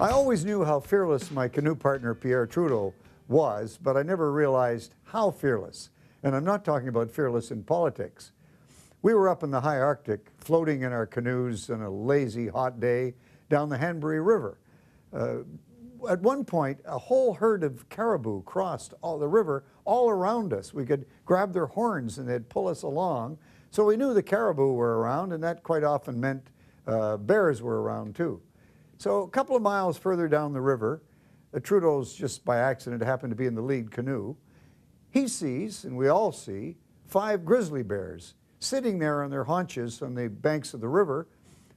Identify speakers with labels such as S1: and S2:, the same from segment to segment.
S1: I always knew how fearless my canoe partner Pierre Trudeau was, but I never realized how fearless. And I'm not talking about fearless in politics. We were up in the high Arctic, floating in our canoes on a lazy, hot day down the Hanbury River. At one point, a whole herd of caribou crossed the river all around us. We could grab their horns and they'd pull us along. So we knew the caribou were around, and that quite often meant bears were around too. So a couple of miles further down the river, Trudeau's just by accident happened to be in the lead canoe. He sees, and we all see, 5 grizzly bears sitting there on their haunches on the banks of the river,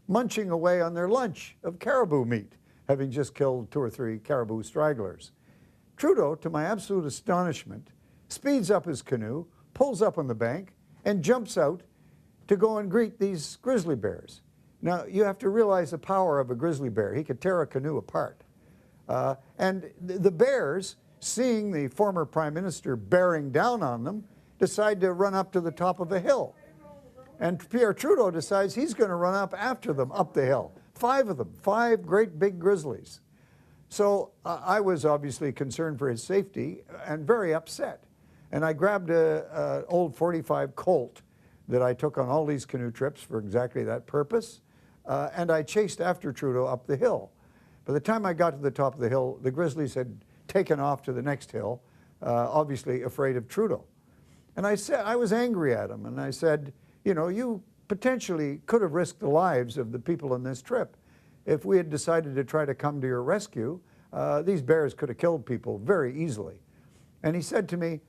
S1: munching away on their lunch of caribou meat, having just killed 2 or 3 caribou stragglers. Trudeau, to my absolute astonishment, speeds up his canoe, pulls up on the bank, and jumps out to go and greet these grizzly bears. Now, you have to realize the power of a grizzly bear. He could tear a canoe apart. And the bears, seeing the former Prime Minister bearing down on them, decide to run up to the top of a hill. And Pierre Trudeau decides he's going to run up after them up the hill. 5 of them, 5 great big grizzlies. So I was obviously concerned for his safety and very upset. And I grabbed an old .45 Colt that I took on all these canoe trips for exactly that purpose. And I chased after Trudeau up the hill. By the time I got to the top of the hill, the grizzlies had taken off to the next hill, obviously afraid of Trudeau. And I was angry at him, and I said, you know, you potentially could have risked the lives of the people on this trip. If we had decided to try to come to your rescue, these bears could have killed people very easily. And he said to me,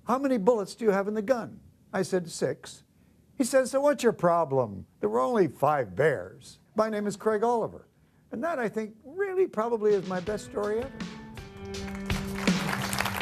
S1: how many bullets do you have in the gun? I said, 6. He said, so what's your problem? There were only 5 bears. My name is Craig Oliver. And that, I think, really probably is my best story ever.